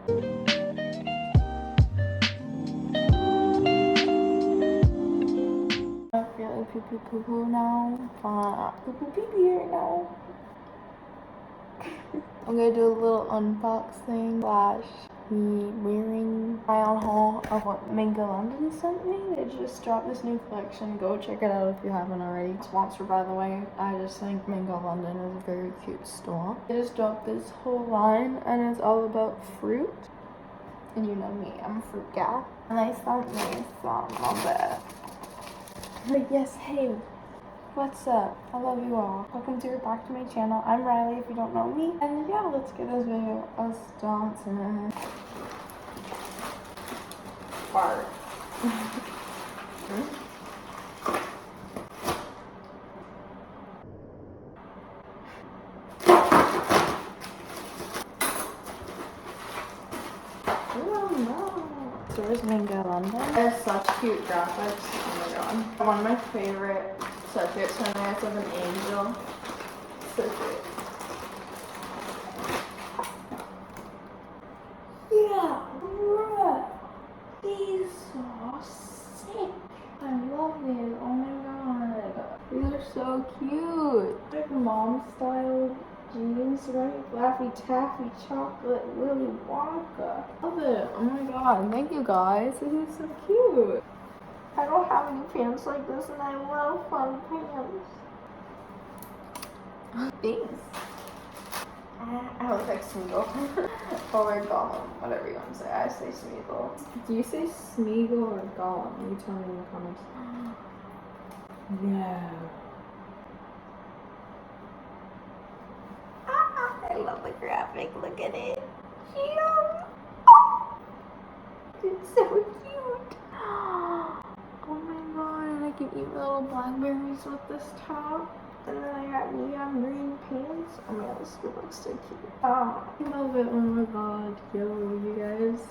I'm feeling poo poo poo now. Poo poo pee pee right now. I'm gonna do a little unboxing / me wearing try on haul of what Minga London sent me. They just dropped this new collection. Go check it out if you haven't already. Sponsored, by the way. I just think Minga London is a very cute store. They just dropped this whole line and it's all about fruit. And you know me, I'm a fruit gal. And they sent me some of it. But yes, hey. What's up? I love you all. Welcome back to my channel. I'm Riley if you don't know me. And yeah, let's get this video us dancing. Fart. Oh no. So where's Minga London? They have such cute graphics. Oh my god. One of my favorite subjects on there is of an angel. So cute. Yeah, bruh. These are sick. I love these. Oh my god. These are so cute. Like mom style jeans, right? Laffy Taffy chocolate Willy Wonka. Love it. Oh my god. Thank you guys. This is so cute. I don't have any pants like this and I love fun pants. Thanks. I look like Smeagol. Or Gollum, whatever you want to say. I say Smeagol. Do you say Smeagol or Gollum? You tell me in the comments. No. I love the graphic. Look at it. Cute. It's so cute. Oh my god, and I can eat little blackberries with this top. And then I got neon green pants. Oh my god, this looks so cute. Oh, I love it. Oh my god. Yo, you guys.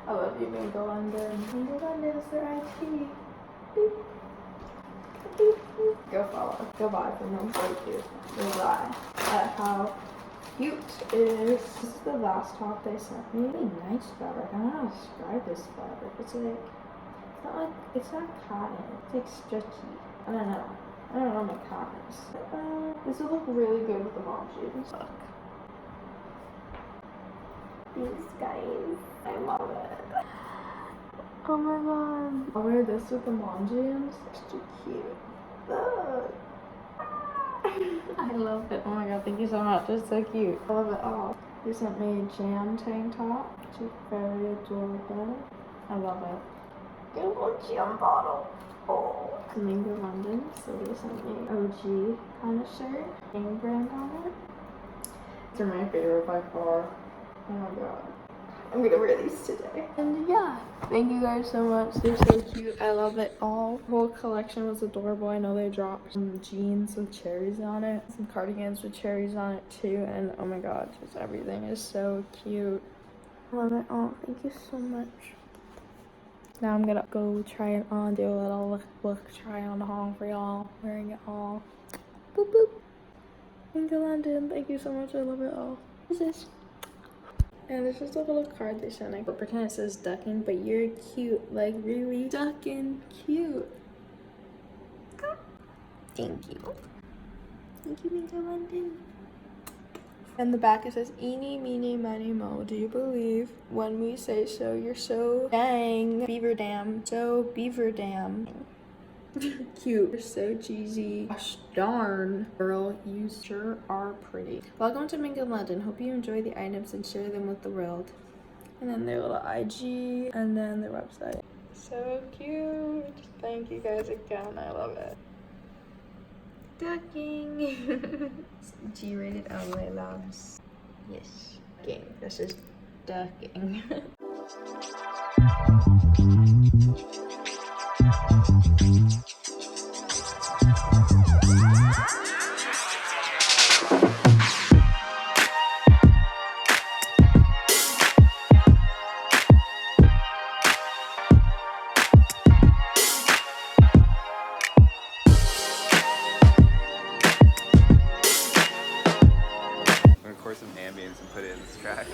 I love you, Minga London. Minga London is their IT. Go follow. Go buy from them. So cute. Go buy. At how cute it is. This is the last top they sent me. Really nice fabric. I don't know how to describe this fabric. It's not cotton. It's like stretchy. I don't know my cottons. This will look really good with the mom jeans. Look. These guys. I love it. Oh my god. I'll wear this with the mom jeans. It's too cute. Look. I love it. Oh my god, thank you so much. It's so cute. I love it all. They sent me a jam tank top. It's very adorable. I love it. Get a little jam bottle. Oh. Minga London. So they sent me OG kind of shirt. Name brand on it. These are my favorite by far. Oh my god. I'm gonna wear these today. And yeah, thank you guys so much. They're so cute. I love it all. The whole collection was adorable. I know they dropped some jeans with cherries on it, some cardigans with cherries on it too, and oh my god, just everything is so cute. I love it all. Thank you so much. Now I'm gonna go try it on, do a little look try on haul for y'all, wearing it all. Boop boop. Minga London, thank you so much. I love it all. What's this? And this is a little card they sent me. But pretend it says ducking, but you're cute. Like, really ducking cute. Thank you. Thank you, Minga London. And the back it says, eeny, meeny, miny, mo. Do you believe when we say so? You're so dang. Beaver dam. So beaver dam. Cute. You're so cheesy. Gosh darn. Girl, you sure are pretty. Welcome to Minga London. Hope you enjoy the items and share them with the world. And then their little IG and then their website. So cute. Thank you guys again. I love it. Ducking. G-rated LA loves. Yes. Game. This is ducking. Record some ambience and put it in this track.